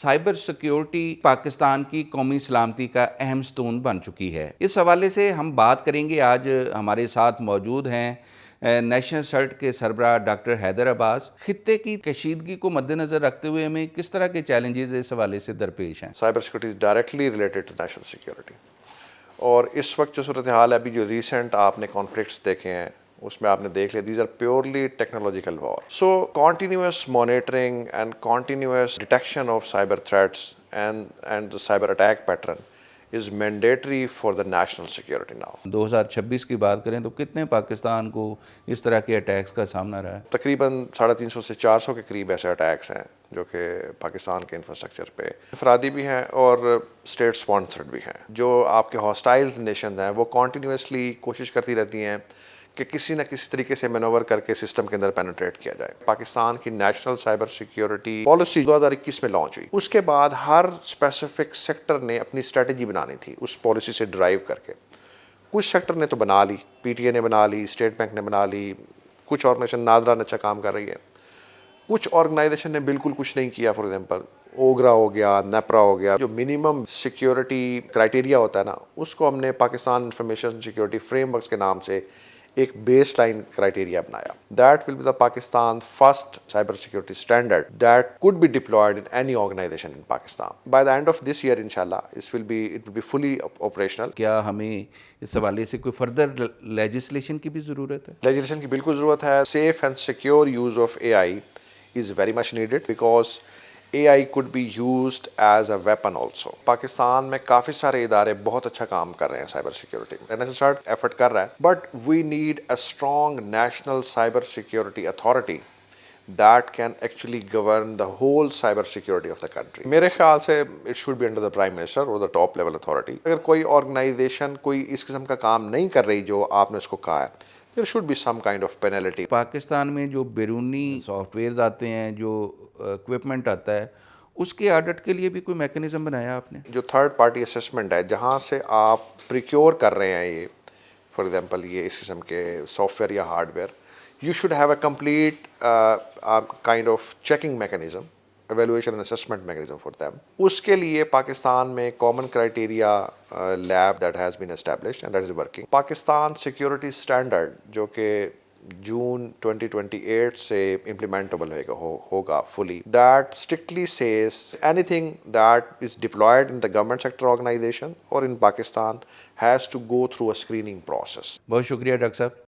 Cyber security Pakistan की कौमी सलामती का अहम स्तून बन चुकी है। इस हवाले से हम बात करेंगे। आज हमारे साथ मौजूद हैं नेशनल सर्ट के सरबराह डॉक्टर हैदर अब्बास। खित्ते की कशीदगी को मद्देनज़र रखते हुए हमें किस तरह के चैलेंजेस इस हवाले से दरपेश हैं? Cyber security is directly related to national security. और इस वक्त जो सूरत हाल है, अभी जो रीसेंट आपने कॉन्फ्लिक्ट्स देखे हैं उसमें आपने देख लिया, these are purely technological war. So continuous monitoring and continuous detection of cyber threats and the cyber attack pattern is mandatory for the national security now. 2026 की बात करें तो कितने पाकिस्तान को इस तरह के अटैक्स का सामना रहा है? तकरीबन 350 से 400 के करीब ऐसे अटैक्स हैं जो कि पाकिस्तान के इंफ्रास्ट्रक्चर पे अफरादी भी हैं और स्टेट स्पॉन्सर्ड भी हैं। जो आपके हॉस्टाइल नेशन हैं वो कॉन्टीन्यूसली कोशिश करती रहती हैं कि किसी न किसी तरीके से मैनोवर करके सिस्टम के अंदर पेनिट्रेट किया जाए। पाकिस्तान की नेशनल साइबर सिक्योरिटी पॉलिसी 2021 में लॉन्च हुई। उसके बाद हर स्पेसिफिक सेक्टर ने अपनी स्ट्रेटजी बनानी थी उस पॉलिसी से ड्राइव करके। कुछ सेक्टर ने तो बना ली, पीटीए ने बना ली, स्टेट बैंक ने बना ली, कुछ ऑर्गेनाइजेशन नादरान अच्छा काम कर रही है, कुछ ऑर्गेनाइजेशन ने बिल्कुल कुछ नहीं किया। फॉर एग्जांपल ओगरा हो गया, नेपरा हो गया। जो मिनिमम सिक्योरिटी क्राइटेरिया होता है ना, उसको हमने पाकिस्तान इंफॉर्मेशन सिक्योरिटी फ्रेमवर्क्स के नाम से एक बेस लाइन क्राइटेरिया बनाया। That will be the Pakistan first cyber security standard that could be deployed in any organisation in Pakistan. By the end of this year इंशाल्लाह it will be fully operational. क्या हमें इस हवाले से कोई फर्दर लेजिस्लेशन की भी ज़रूरत है? लेजिस्लेशन की बिल्कुल ज़रूरत है। Safe and secure use of AI is very much needed because AI could be used as a weapon also. Pakistan में काफ़ी सारे इदारे बहुत अच्छा काम कर रहे हैं साइबर सिक्योरिटी में। NSA एफर्ट कर रहा है, but we need a strong national cyber security authority that can actually govern the whole cyber security of the country. मेरे ख्याल से it should be under the Prime Minister or the top level authority. अगर कोई organization कोई इस किस्म का काम नहीं कर रही जो आपने उसको कहा है, there should be some kind of penalty. Pakistan में जो बैरूनी सॉफ्टवेयर्स आते हैं, जो इक्विपमेंट आता है, उसके ऑडिट के लिए भी कोई मैकेनिज्म बनाया आपने? जो थर्ड पार्टी असेसमेंट है, जहाँ से आप प्रिक्योर कर रहे हैं ये, फॉर एग्जांपल ये इस किस्म के सॉफ्टवेयर या hardware, you should have a complete kind of checking mechanism, evaluation and assessment mechanism for them. उसके लिए पाकिस्तान में common criteria lab that has been established and that is working. Pakistan security standard जो कि जून 2028 से implementable होगा fully, that strictly says anything that is deployed in the government sector organization or in Pakistan has to go through a screening process. बहुत शुक्रिया doctor साहब।